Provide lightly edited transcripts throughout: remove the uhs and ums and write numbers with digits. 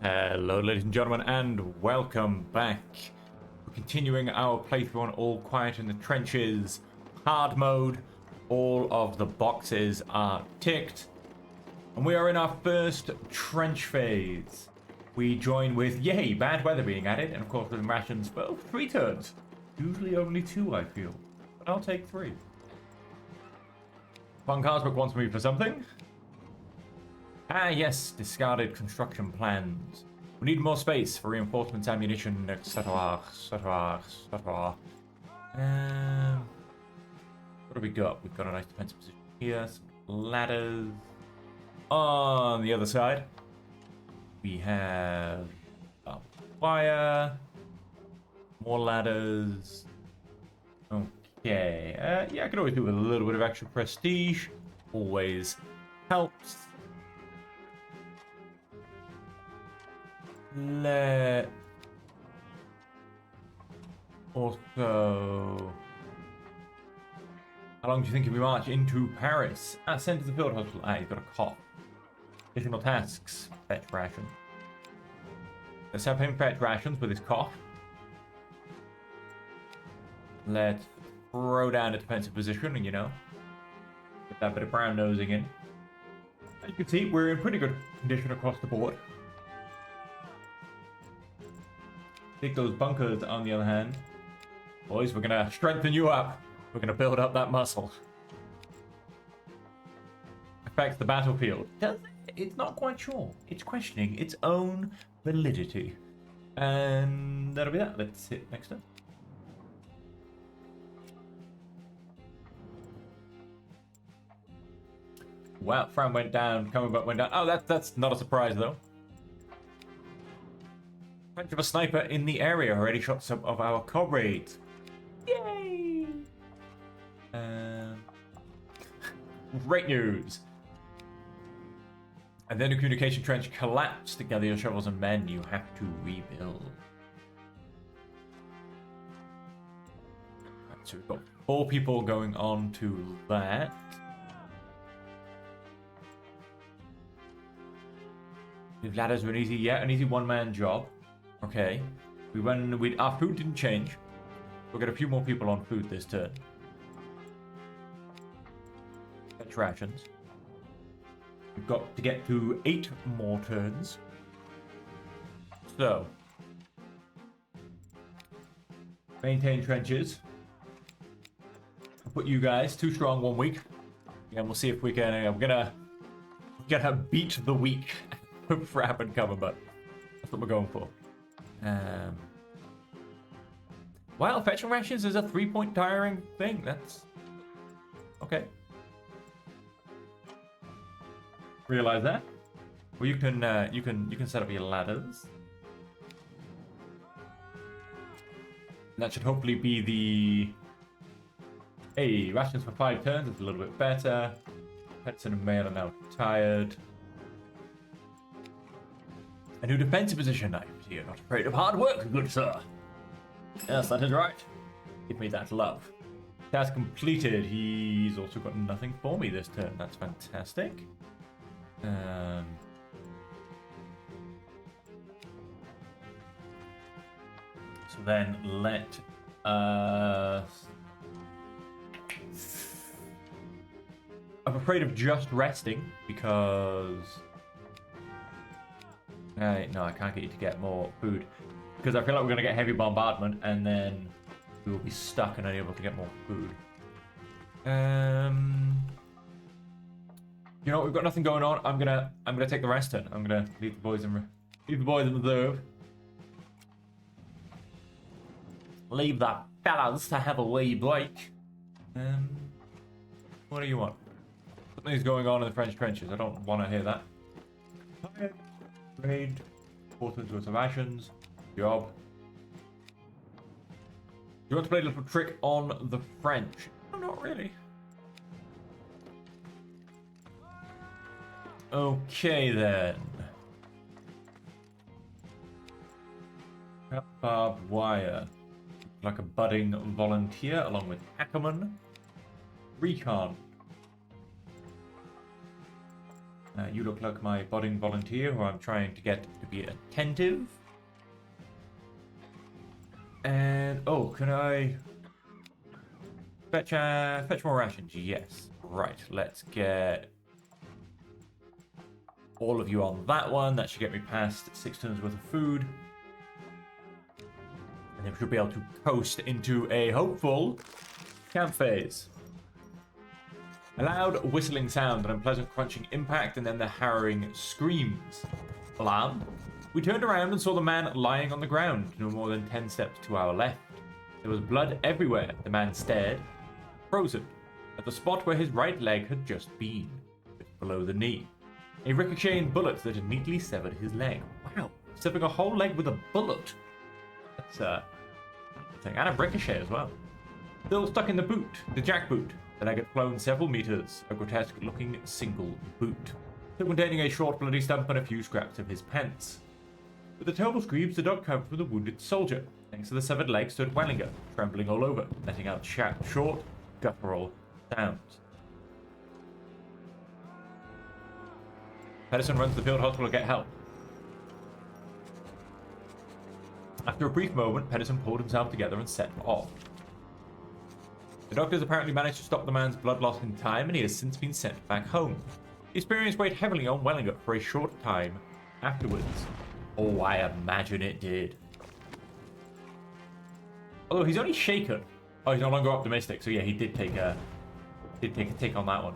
Hello ladies and gentlemen, and welcome back. We're continuing our playthrough on All Quiet in the Trenches hard mode. All of the boxes are ticked, and we are in our first trench phase. We join with, yay, bad weather being added, and of course with rations for 3 turns. Usually only 2, I feel, but I'll take 3. Von Carsbrook wants me for something. Ah, yes, discarded construction plans. We need more space for reinforcements, ammunition, etc. etc. etc. What have we got? We've got a nice defensive position here, some ladders. On the other side, we have wire, more ladders. Okay, yeah, I could always do with a little bit of extra prestige. Always helps. Also, how long do you think we march into Paris? Sent to the field hospital. He's got a cough. Additional tasks. Fetch ration. Let's have him fetch rations with his cough. Let's throw down a defensive position and, get that bit of brown nosing in. As you can see, we're in pretty good condition across the board. Take those bunkers, on the other hand. Boys, we're gonna strengthen you up. We're gonna build up that muscle. Affects the battlefield. Does it? It's not quite sure. It's questioning its own validity. And that'll be that. Let's hit next up. Wow, Fran went down, Commonwealth went down. Oh, that's not a surprise though. Bunch of a sniper in the area already shot some of our comrades. Yay! Great news. And then the communication trench collapsed. Together your shovels and men, you have to rebuild. Right, so we've got 4 people going on to that. If ladders were an easy one-man job. Okay, our food didn't change. We'll get a few more people on food this turn. Fetch rations. We've got to get to 8 more turns. So, maintain trenches. I'll put you guys 2 strong 1 week. And we'll see if we can. We're gonna beat the week for App and Cover, but that's what we're going for. Well, fetching rations is a 3-point tiring thing. That's okay. Realize that. Well, you can set up your ladders. And that should hopefully be the. Hey, rations for 5 turns. It's a little bit better. Pets and mail are now tired. A new defensive position. I see you're not afraid of hard work, good sir. Yes, that is right. Give me that love. Task completed. He's also got nothing for me this turn. That's fantastic. So then let us. I'm afraid of just resting because. No, I can't get you to get more food. Because I feel like we're going to get heavy bombardment and then we will be stuck and unable to get more food. You know what, we've got nothing going on. I'm gonna take the rest turn. I'm gonna leave the boys in reserve. Leave the fellas to have a wee break. What do you want? Something's going on in the French trenches. I don't want to hear that. Raid, quarters worth of rations, job. You want to play a little trick on the French? No, not really. Okay then. Barbed wire. Like a budding volunteer along with Ackerman. Recon. You look like my budding volunteer who I'm trying to get to be attentive. And, oh, can I fetch more rations? Yes. Right, let's get all of you on that one. That should get me past 6 tons worth of food. And then we should be able to coast into a hopeful camp phase. A loud whistling sound, an unpleasant crunching impact, and then the harrowing screams. Alarmed, we turned around and saw the man lying on the ground, no more than 10 steps to our left. There was blood everywhere. The man stared, frozen, at the spot where his right leg had just been, just below the knee. A ricocheting bullet that had neatly severed his leg. Wow, severing a whole leg with a bullet. That's thing, and a ricochet as well. Still stuck in the boot, the jackboot. The leg had flown several meters, a grotesque-looking single boot, still containing a short bloody stump and a few scraps of his pants. With the terrible screams, the dog covered with a wounded soldier. Next to the severed leg stood Wellinger, trembling all over, letting out short, guttural sounds. Pedersen runs to the field hospital to get help. After a brief moment, Pedersen pulled himself together and set off. The doctors apparently managed to stop the man's blood loss in time, and he has since been sent back home. The experience weighed heavily on Wellinger for a short time afterwards. Oh, I imagine it did. Although he's only shaken. Oh, he's no longer optimistic. So yeah, he did take a tick on that one.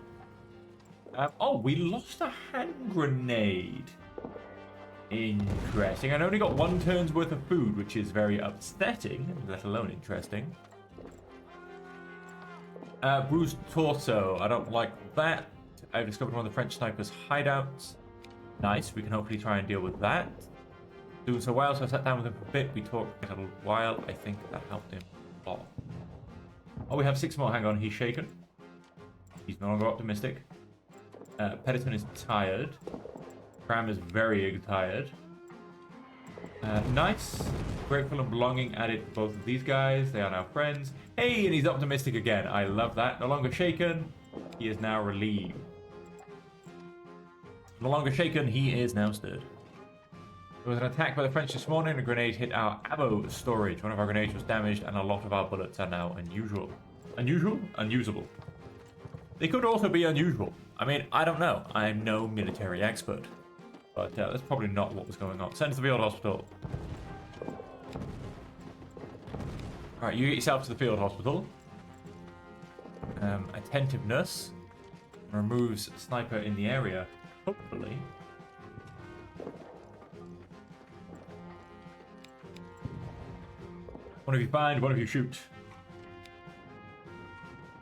Oh, we lost a hand grenade. Interesting. I only got 1 turn's worth of food, which is very upsetting, let alone interesting. Bruised torso. I don't like that. I've discovered one of the French snipers' hideouts. Nice. We can hopefully try and deal with that. Doing so well, so I sat down with him for a bit. We talked for a little while. I think that helped him a lot. Oh, we have 6 more. Hang on. He's shaken. He's no longer optimistic. Pedersen is tired. Cram is very tired. Nice. Grateful and belonging added to both of these guys. They are now friends. Hey, and he's optimistic again. I love that. No longer shaken. He is now relieved. No longer shaken. He is now stirred. There was an attack by the French this morning. A grenade hit our ammo storage. One of our grenades was damaged, and a lot of our bullets are now unusual. Unusual? Unusable. They could also be unusual. I mean, I don't know. I'm no military expert. But that's probably not what was going on. Send to the field hospital. Alright, you get yourself to the field hospital. Attentiveness. Removes sniper in the area. Hopefully. One of you find, one of you shoot.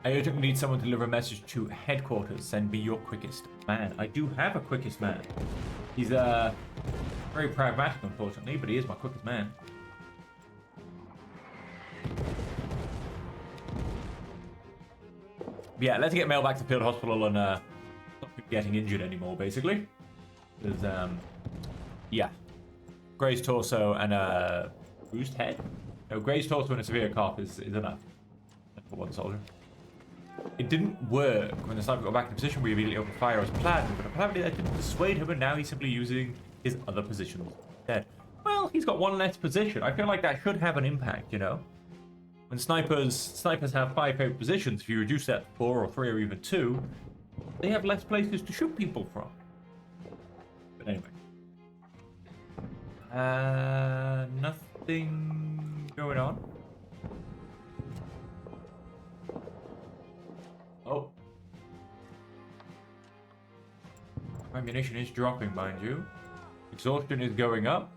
I urgently need someone to deliver a message to headquarters. Send me your quickest man. I do have a quickest man. He's very pragmatic, unfortunately, but he is my quickest man. But yeah, let's get mail back to the field hospital and stop getting injured anymore, basically. Because, yeah. Grazed torso and a bruised head? No, grazed torso and a severe cough is enough for one soldier. It didn't work when the sniper got back in position. We immediately opened fire as planned, but apparently that didn't dissuade him, and now he's simply using his other positions instead. Well, he's got 1 less position. I feel like that should have an impact, you know? When snipers have 5 favorite positions, if you reduce that to 4 or 3 or even 2, they have less places to shoot people from. But anyway. Nothing going on. Oh. Ammunition is dropping, mind you. Exhaustion is going up.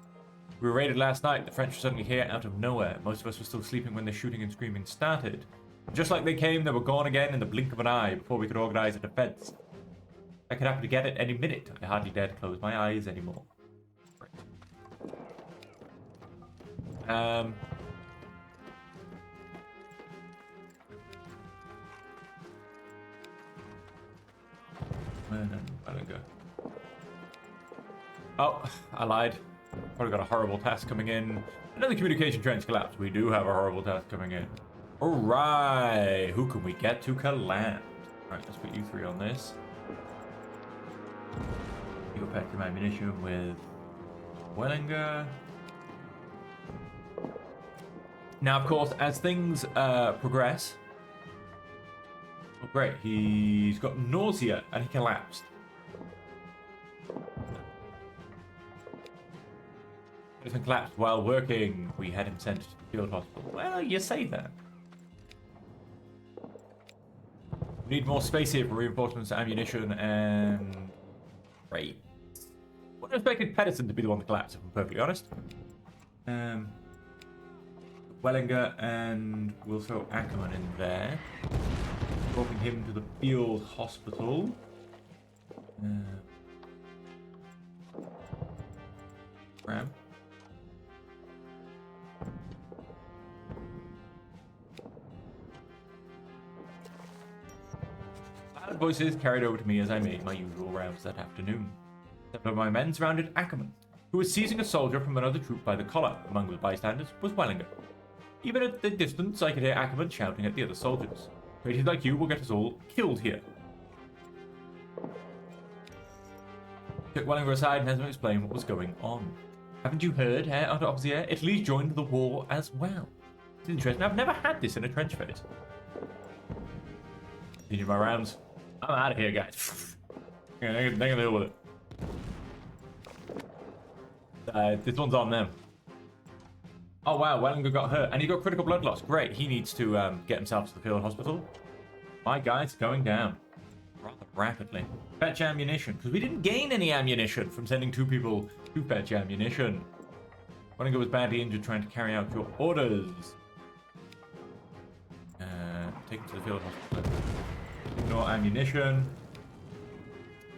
We were raided last night. The French were suddenly here out of nowhere. Most of us were still sleeping when the shooting and screaming started. Just like they came, they were gone again in the blink of an eye before we could organize a defense. I could happen to get it any minute. I hardly dare to close my eyes anymore. Oh, I lied. Probably got a horrible task coming in. Another communication trench collapse. We do have a horrible task coming in. Alright. Who can we get to collapse? Alright, let's put you 3 on this. You go back to my ammunition with Wellinger. Now, of course, as things progress... Oh, great. He's got nausea and he collapsed. If he collapsed while working, we had him sent to the field hospital. Well, you say that. We need more space here for reinforcements, ammunition, and... Great. Wouldn't have expected Pedersen to be the one that collapsed, if I'm perfectly honest. Wellinger, and we'll throw Ackerman in there. Dropping him to the field hospital. Ram. Loud voices carried over to me as I made my usual rounds that afternoon. Several of my men surrounded Ackerman, who was seizing a soldier from another troop by the collar. Among the bystanders was Wellinger. Even at the distance, I could hear Ackerman shouting at the other soldiers. Traitors like you will get us all killed here. Took Wellinger aside and had him explain what was going on. Haven't you heard, Herr Officer? Italy's joined the war as well. It's interesting. I've never had this in a trench phase. Continue my rounds. I'm out of here, guys. They can deal with it. This one's on them. Oh wow, Wellinger got hurt, and he got critical blood loss. Great, he needs to get himself to the field hospital. My guy's going down rather rapidly. Fetch ammunition, because we didn't gain any ammunition from sending 2 people to fetch ammunition. Wellinger was badly injured trying to carry out your orders. Take him to the field hospital. Ignore ammunition.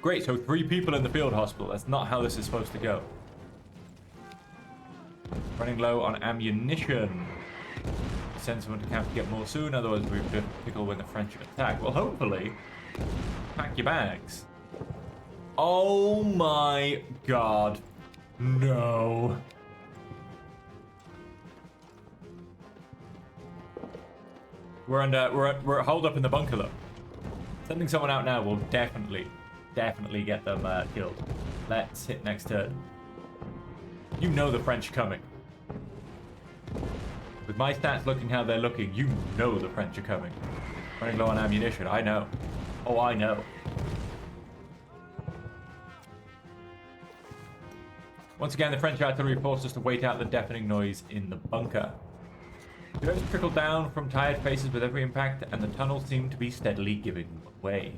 Great, so 3 people in the field hospital. That's not how this is supposed to go. Running low on ammunition. Send someone to camp to get more soon, otherwise we'll be pickle when the French attack. Well, hopefully, pack your bags. Oh my god. No. We're holed up in the bunker though. Sending someone out now will definitely get them killed. Let's hit next turn. You know the French coming. With my stats looking how they're looking, you know the French are coming. Running low on ammunition, I know. Oh, I know. Once again, the French artillery forced us to wait out the deafening noise in the bunker. The earth trickled down from tired faces with every impact, and the tunnel seemed to be steadily giving way.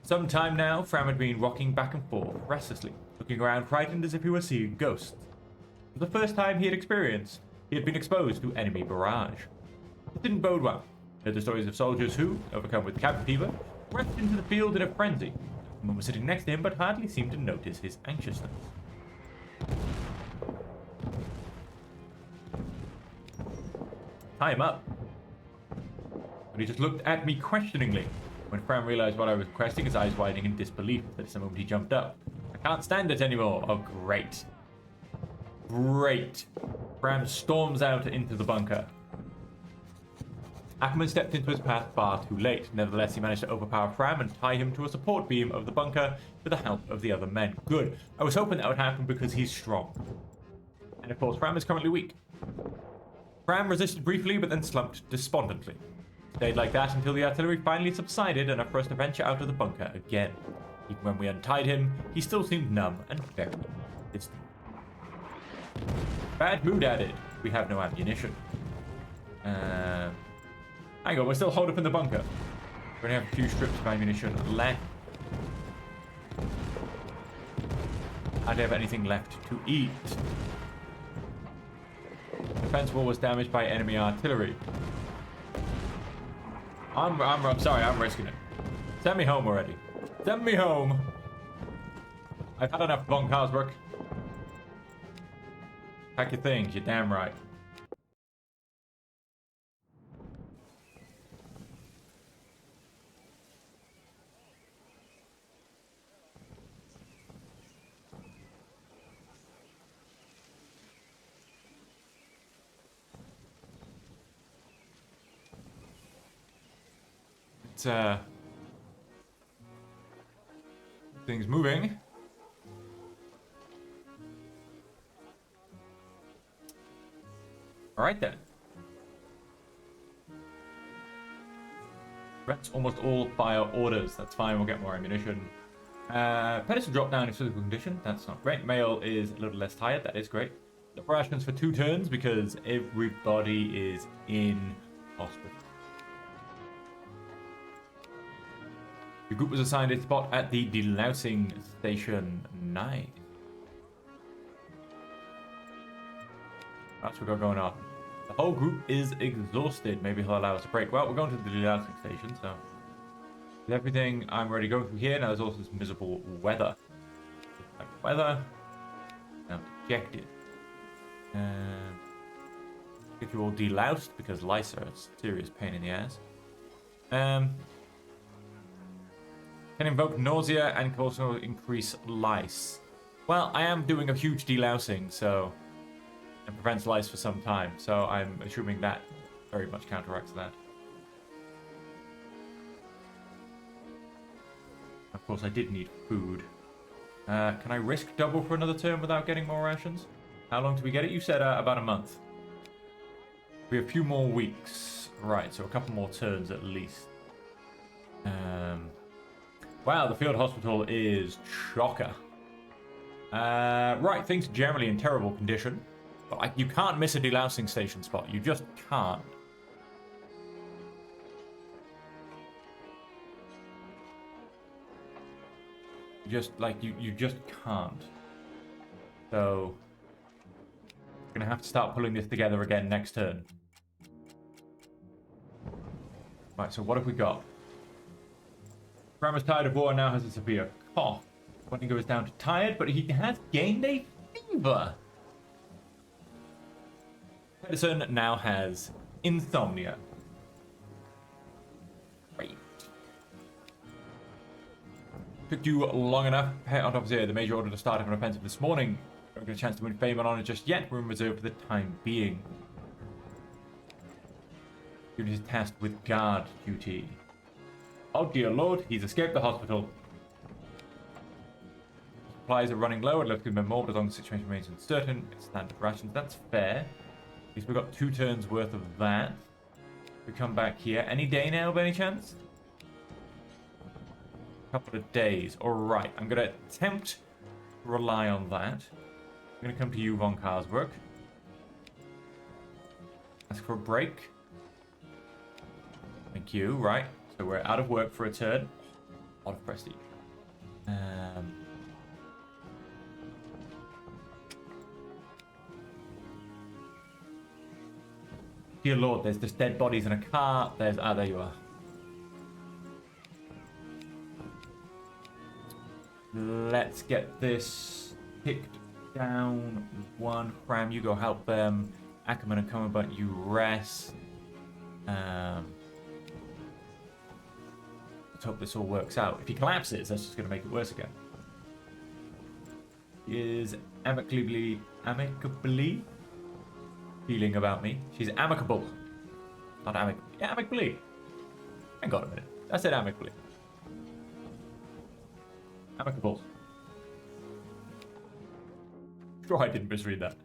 Some time now, Fram had been rocking back and forth restlessly, looking around frightened as if he were seeing ghosts. For the first time he had been exposed to enemy barrage. It didn't bode well. He heard the stories of soldiers who, overcome with cabin fever, rushed into the field in a frenzy. Someone was sitting next to him, but hardly seemed to notice his anxiousness. Tie him up. But he just looked at me questioningly. When Fram realized what I was requesting, his eyes widening in disbelief. But at some moment he jumped up. I can't stand it anymore. Oh, great. Great. Fram storms out into the bunker. Ackerman stepped into his path far too late. Nevertheless, he managed to overpower Fram and tie him to a support beam of the bunker with the help of the other men. Good. I was hoping that would happen because he's strong. And of course, Fram is currently weak. Fram resisted briefly, but then slumped despondently. Stayed like that until the artillery finally subsided enough for us to venture out of the bunker again. Even when we untied him, he still seemed numb and very distant. Bad mood added. We have no ammunition. Hang on, we're still holed up in the bunker. We only have a few strips of ammunition left. I don't have anything left to eat. The fence wall was damaged by enemy artillery. I'm sorry, I'm risking it. Send me home already. Send me home. I've had enough von Carlsberg. Pack your things, you're damn right. Things moving. Alright then. That's almost all fire orders. That's fine, we'll get more ammunition. Pedestal drop down in physical condition. That's not great. Mail is a little less tired. That is great. The rations for 2 turns because everybody is in hospital. The group was assigned a spot at the delousing station. Nice. That's what we got going on. The whole group is exhausted. Maybe he'll allow us a break. Well, we're going to the delousing station, so with everything I'm ready to go through here. Now there's also this miserable weather. Weather. Now dejected. Get you all deloused because lice are a serious pain in the ass. Can invoke nausea and can also increase lice. Well, I am doing a huge delousing, so it prevents lice for some time. So I'm assuming that very much counteracts that. Of course, I did need food. Can I risk double for another turn without getting more rations? How long do we get it? You said about a month. We have a few more weeks. Right, so a couple more turns at least. Wow, the field hospital is chocker. Right, things generally in terrible condition. But you can't miss a delousing station spot. You just can't. You just can't. So we're gonna have to start pulling this together again next turn. Right, so what have we got? Grandma's tired of war and now has a severe cough. Wendigo is down to tired, but he has gained a fever. Desertion now has insomnia. Great. Took you long enough. Officer, the major ordered to start an offensive this morning. Don't get a chance to win fame and honor just yet. We're in reserve for the time being. Unit is tasked with guard duty. Oh dear lord, he's escaped the hospital. Supplies are running low. I'd love to give him more, but as long as the situation remains uncertain, it's standard rations. That's fair. At least we've got 2 turns worth of that. We come back here. Any day now, by any chance? A couple of days. Alright, I'm going to attempt to rely on that. I'm going to come to you, Von Karsberg. Ask for a break. Thank you. Right, so we're out of work for a turn. A lot of prestige. Dear Lord, there's just dead bodies in a car. There you are. Let's get this kicked down. 1. Cram, you go help them. Ackerman and Cumberbatch, you rest. Let's hope this all works out. If he collapses, that's just going to make it worse again. He is amicably feeling about me. She's amicable. Not amicable. Yeah, amicably. Hang on a minute. I said amicably. Amicable. Sure, I didn't misread that.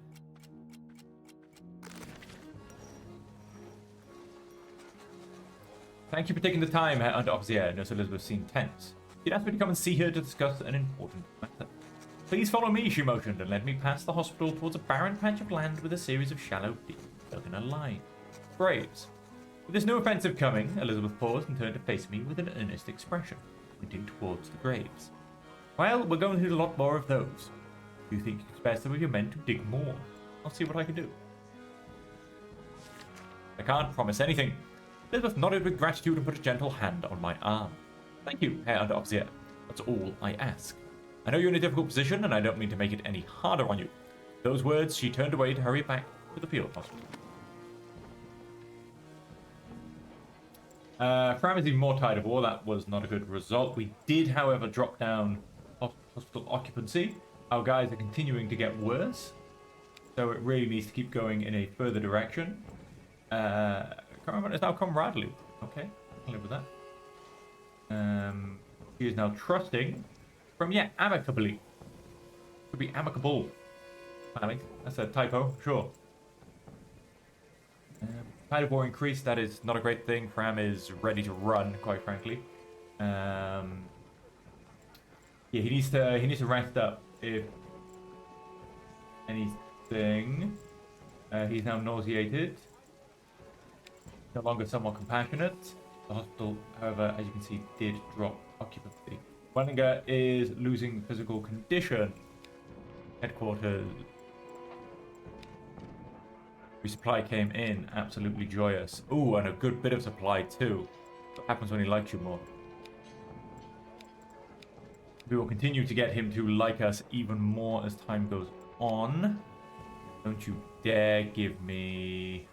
Thank you for taking the time, Under Officer. Nurse Elizabeth seemed tense. She'd asked me to come and see her to discuss an important matter. Please follow me, she motioned, and led me past the hospital towards a barren patch of land with a series of shallow ditches built in a line. Graves. With this new offensive coming, Elizabeth paused and turned to face me with an earnest expression, pointing towards the graves. Well, we're going to do a lot more of those. Do you think you could spare some of your men to dig more? I'll see what I can do. I can't promise anything. Elizabeth nodded with gratitude and put a gentle hand on my arm. Thank you, Herr Underoffizier. That's all I ask. I know you're in a difficult position, and I don't mean to make it any harder on you. With those words, she turned away to hurry back to the field hospital. Fram is even more tired of war. That was not a good result. We did, however, drop down hospital occupancy. Our guys are continuing to get worse, so it really needs to keep going in a further direction. It's now camaraderie. Okay, I'll live with that. He is now trusting. From amicably. Could be amicable. That's a typo, sure. Tide of war increased. That is not a great thing. Fram is ready to run, quite frankly. Yeah, he needs to rest up. If anything, he's now nauseated. No longer somewhat compassionate. The hospital, however, as you can see, did drop occupancy. Wellinger is losing physical condition. Headquarters. Resupply came in, absolutely joyous. Ooh, and a good bit of supply too. What happens when he likes you more? We will continue to get him to like us even more as time goes on. Don't you dare give me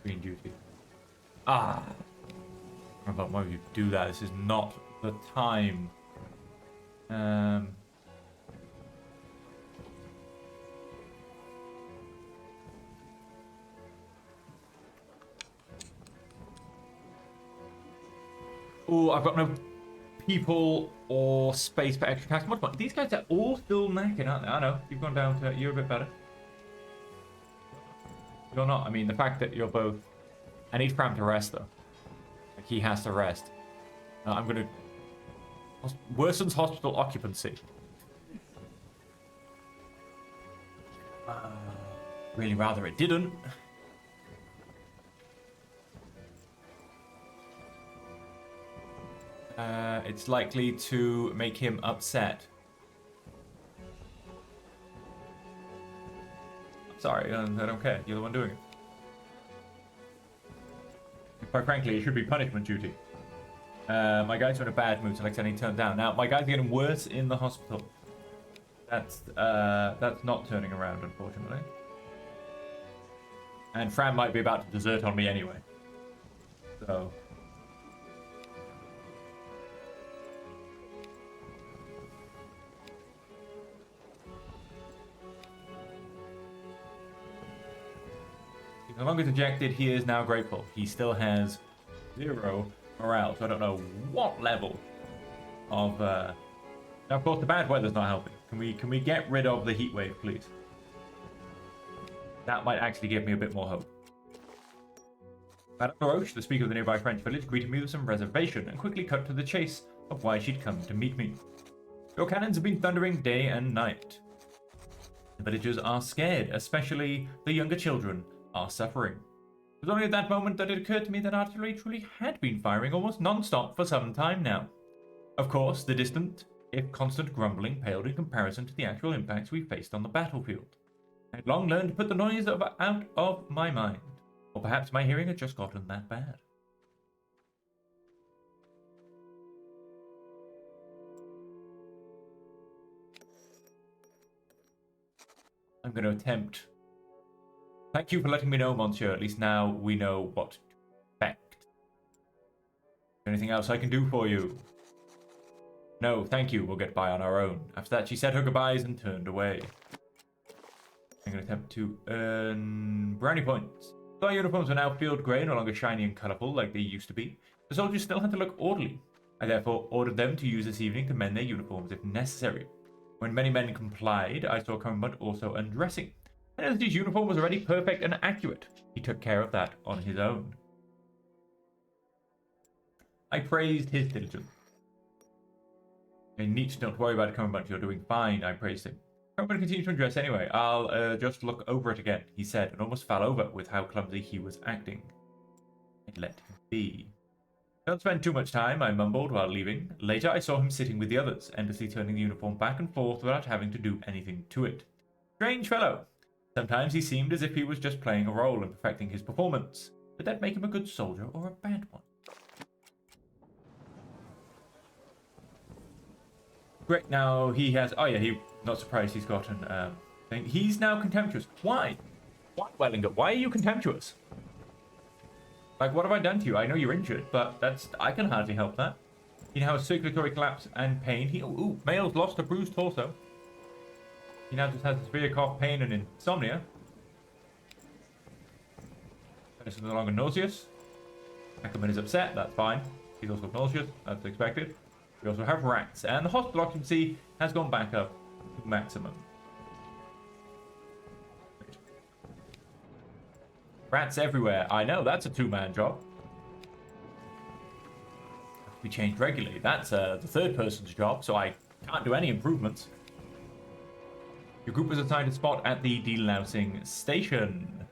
green duty. Ah! But why would you do that? This is not the time. Oh, I've got no people or space for extra tax. Much more. These guys are all still knacking, aren't they? I know. You've gone down to... You're a bit better. You're not. I mean, the fact that you're both... I need Fram to rest, though. Like, he has to rest. I'm going to... Worsens hospital occupancy. Really rather it didn't. It's likely to make him upset. Sorry, I don't care. You're the one doing it. Quite frankly, it should be punishment duty. My guys are in a bad mood, so like I said, he turned down. Now, my guys are getting worse in the hospital. That's not turning around, unfortunately. And Fran might be about to desert on me anyway. So... no longer dejected, he is now grateful. He still has 0 morale, so I don't know what level of... Now, of course, the bad weather's not helping. Can we get rid of the heat wave, please? That might actually give me a bit more hope. Madame Laroche, the speaker of the nearby French village, greeted me with some reservation and quickly cut to the chase of why she'd come to meet me. Your cannons have been thundering day and night. The villagers are scared, especially the younger children are suffering. It was only at that moment that it occurred to me that artillery truly had been firing almost non-stop for some time now. Of course, the distant, if constant grumbling paled in comparison to the actual impacts we faced on the battlefield. I had long learned to put the noise out of my mind, or perhaps my hearing had just gotten that bad. I'm going to attempt... Thank you for letting me know, Monsieur. At least now we know what to expect. Anything else I can do for you? No, thank you. We'll get by on our own. After that, she said her goodbyes and turned away. I'm going to attempt to earn brownie points. Though our uniforms are now field grey, no longer shiny and colourful like they used to be, the soldiers still had to look orderly. I therefore ordered them to use this evening to mend their uniforms if necessary. When many men complied, I saw Commandant also undressing. I noticed his uniform was already perfect and accurate. He took care of that on his own. I praised his diligence. Neat, don't worry about it, Commandant. You're doing fine, I praised him. I'm going to continue to undress anyway. I'll just look over it again, he said, and almost fell over with how clumsy he was acting. I let him be. Don't spend too much time, I mumbled while leaving. Later, I saw him sitting with the others, endlessly turning the uniform back and forth without having to do anything to it. Strange fellow. Sometimes he seemed as if he was just playing a role and perfecting his performance. Did that make him a good soldier or a bad one? Great, now he has... Oh yeah, not surprised he's got an thing. He's now contemptuous. Why? Why, Wellinger? Why are you contemptuous? Like, what have I done to you? I know you're injured, but I can hardly help that. He now has circulatory collapse and pain. Ooh, male's lost a bruised torso. He now just has severe cough, pain, and insomnia. This is no longer nauseous. Ackerman is upset, that's fine. He's also nauseous, that's expected. We also have rats, and the hospital occupancy has gone back up to maximum. Rats everywhere. I know, that's a two-man job. We changed regularly. That's the third person's job, so I can't do any improvements. Your group was assigned a spot at the delousing station.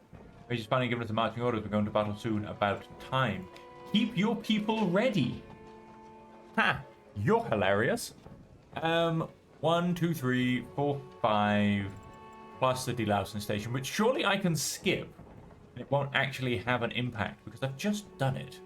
Major's finally given us the marching orders. We're going to battle soon. About time. Keep your people ready. Ha! You're hilarious. 1, 2, 3, 4, 5, plus the delousing station, which surely I can skip. And it won't actually have an impact because I've just done it.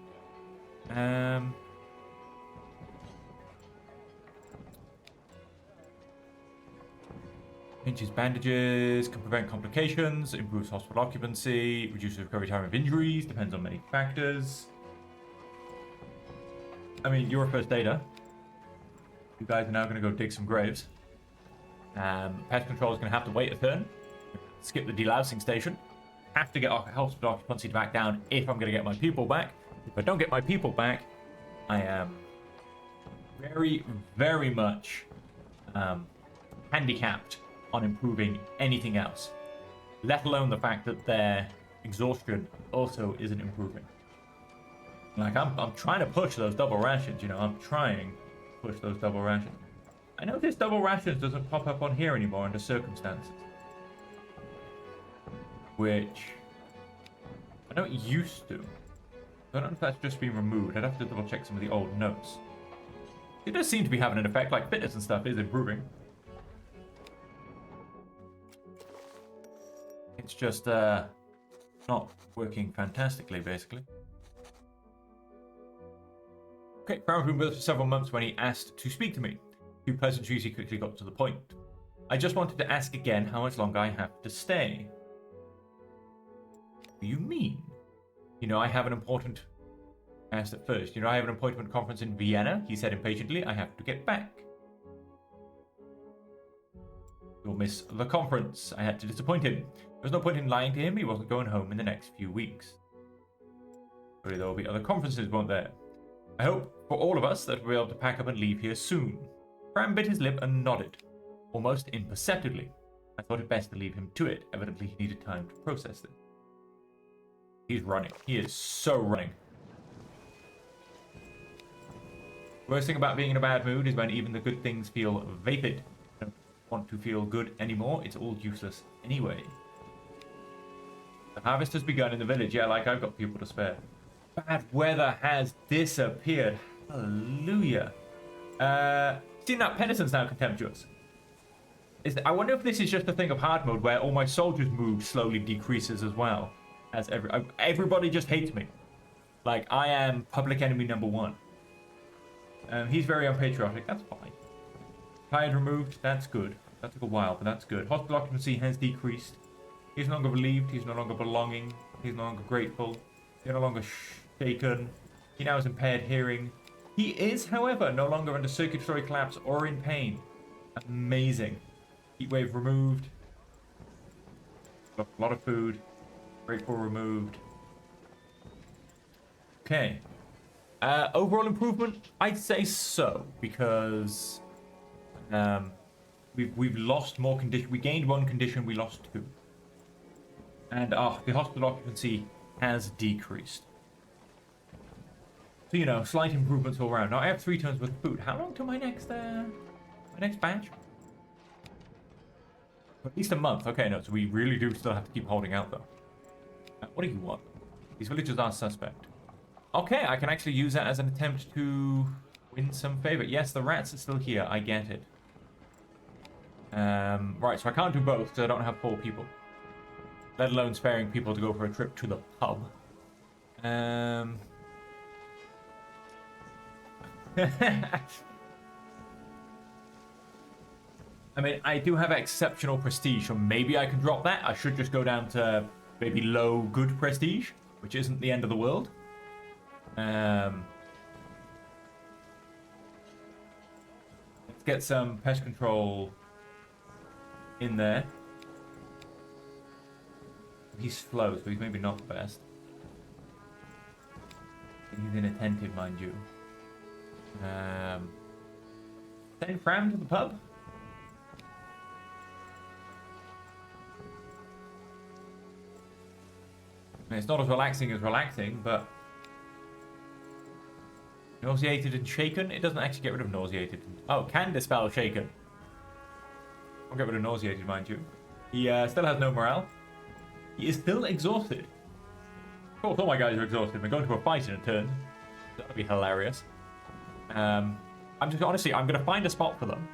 Pinches bandages, can prevent complications, improves hospital occupancy, reduces recovery time of injuries, depends on many factors. I mean, you're a first aider. You guys are now going to go dig some graves. Pest control is going to have to wait a turn. Skip the delousing station. Have to get hospital occupancy back down if I'm going to get my people back. If I don't get my people back, I am very, very much handicapped on improving anything else, let alone the fact that their exhaustion also isn't improving. Like, I'm trying to push those double rations, you know, I'm trying to push those double rations. I know this double rations doesn't pop up on here anymore under circumstances, which I know it used to. I don't know if that's just been removed. I'd have to double check some of the old notes. It does seem to be having an effect, like fitness and stuff is improving. It's just not working fantastically, basically. Okay, Brown been with us for several months when he asked to speak to me. Few pleasantries, he quickly got to the point. I just wanted to ask again how much longer I have to stay. What do you mean? You know, I have an important... I asked at first. You know, I have an appointment conference in Vienna, he said impatiently. I have to get back. You'll miss the conference. I had to disappoint him. There was no point in lying to him. He wasn't going home in the next few weeks. Surely there will be other conferences, won't there? I hope for all of us that we'll be able to pack up and leave here soon. Fram bit his lip and nodded, almost imperceptibly. I thought it best to leave him to it. Evidently he needed time to process this. He's running. He is so running. Worst thing about being in a bad mood is when even the good things feel vapid. I don't want to feel good anymore. It's all useless anyway. The harvest has begun in the village. Yeah, like I've got people to spare. Bad weather has disappeared. Hallelujah. Seeing that Pennison's now contemptuous. I wonder if this is just a thing of hard mode where all my soldiers' mood slowly decreases as well. As everybody just hates me. Like, I am public enemy number one. He's very unpatriotic. That's fine. Tired removed. That's good. That took a while, but that's good. Hospital occupancy has decreased. He's no longer relieved. He's no longer belonging. He's no longer grateful. He's no longer shaken. He now has impaired hearing. He is, however, no longer under circulatory collapse or in pain. Amazing. Heat wave removed. A lot of food. Grateful removed. Okay. Overall improvement, I'd say so, because we've lost more condition. We gained one condition, we lost two. And the hospital occupancy has decreased. So, you know, slight improvements all around. Now, I have 3 turns worth of food. How long till my next batch? At least a month. Okay, no, so we really do still have to keep holding out, though. What do you want? These villagers are suspect. Okay, I can actually use that as an attempt to win some favor. Yes, the rats are still here. I get it. Right, so I can't do both because I don't have 4 people. Let alone sparing people to go for a trip to the pub. I mean, I do have exceptional prestige, so maybe I can drop that. I should just go down to maybe low good prestige, which isn't the end of the world. Let's get some pest control in there. He's slow, so he's maybe not the best. He's inattentive, mind you. Send Fram to the pub. mean, it's not as relaxing, but nauseated and shaken. It doesn't actually get rid of nauseated. Oh, can dispel shaken. I'll get rid of nauseated, mind you. He still has no morale. He is still exhausted. Of course, all my guys are exhausted. We're going to a fight in a turn. That'll be hilarious. I'm going to find a spot for them.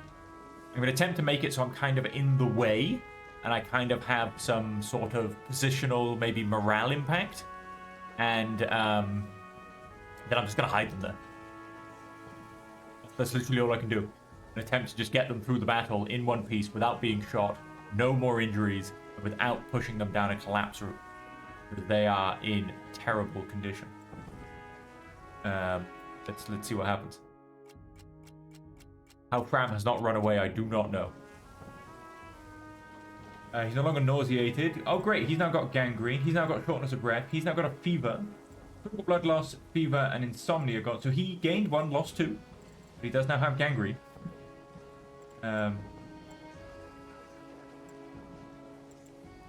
I'm going to attempt to make it so I'm kind of in the way, and I kind of have some sort of positional, maybe morale impact. And then I'm just going to hide them there. That's literally all I can do. An attempt to just get them through the battle in one piece without being shot, no more injuries, and without pushing them down a collapse route. Because they are in terrible condition. Let's see what happens. How Fram has not run away, I do not know. He's no longer nauseated. Oh, great. He's now got gangrene. He's now got shortness of breath. He's now got a fever. Total blood loss, fever, and insomnia gone. So he gained 1, lost 2. But he does now have gangrene.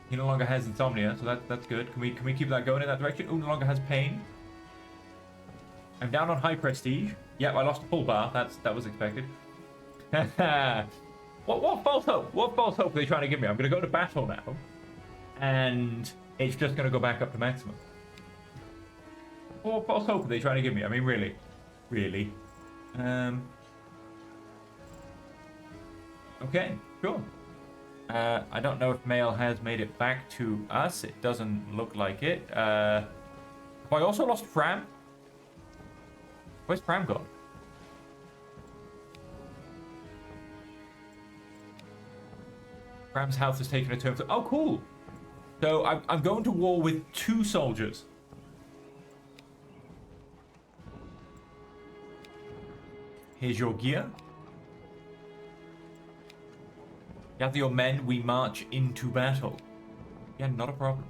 He no longer has insomnia, so that's good. Can we keep that going in that direction? Oh, no longer has pain. I'm down on high prestige. Yep, I lost a full bar. That was expected. What false hope? What false hope are they trying to give me? I'm going to go to battle now, and it's just going to go back up to maximum. What false hope are they trying to give me? I mean, really? Okay, cool. I don't know if Mail has made it back to us. It doesn't look like it. Have I also lost Fram? Where's Fram gone? Fram's health has taken a turn. Oh, cool. So I'm going to war with 2 soldiers. Here's your gear. Gather your men, we march into battle. Yeah, not a problem.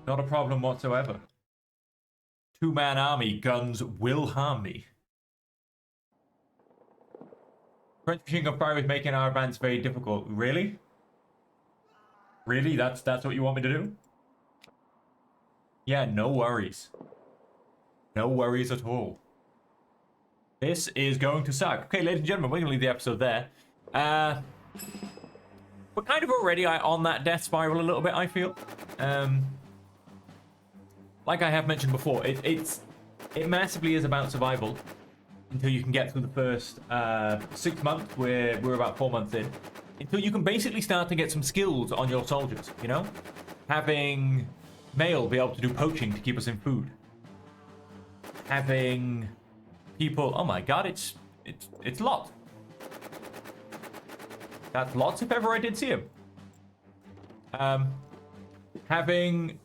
Not a problem whatsoever. 2-man army, guns will harm me. French machine gun fire is making our advance very difficult. Really? Really? That's what you want me to do? Yeah, no worries. No worries at all. This is going to suck. Okay, ladies and gentlemen, we're going to leave the episode there. We're kind of already on that death spiral a little bit, I feel. Like I have mentioned before, it massively is about survival until you can get through the first 6 months. We're about 4 months in. Until you can basically start to get some skills on your soldiers, you know? Having Mail be able to do poaching to keep us in food. Having people, oh my god, it's Lot. That's Lots if ever I did see him. Having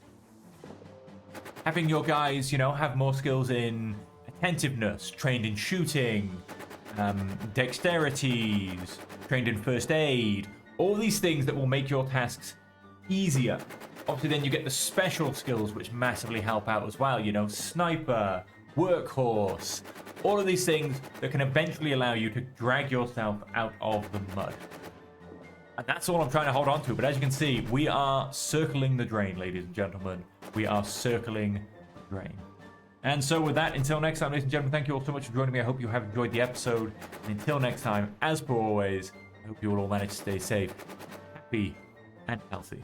your guys, you know, have more skills in attentiveness, trained in shooting, dexterities, trained in first aid, all these things that will make your tasks easier. Obviously then you get the special skills which massively help out as well, you know, sniper, workhorse, all of these things that can eventually allow you to drag yourself out of the mud. And that's all I'm trying to hold on to. But as you can see, we are circling the drain, ladies and gentlemen. We are circling the drain. And so with that, until next time, ladies and gentlemen, thank you all so much for joining me. I hope you have enjoyed the episode. And until next time, as per always, I hope you will all manage to stay safe, happy, and healthy.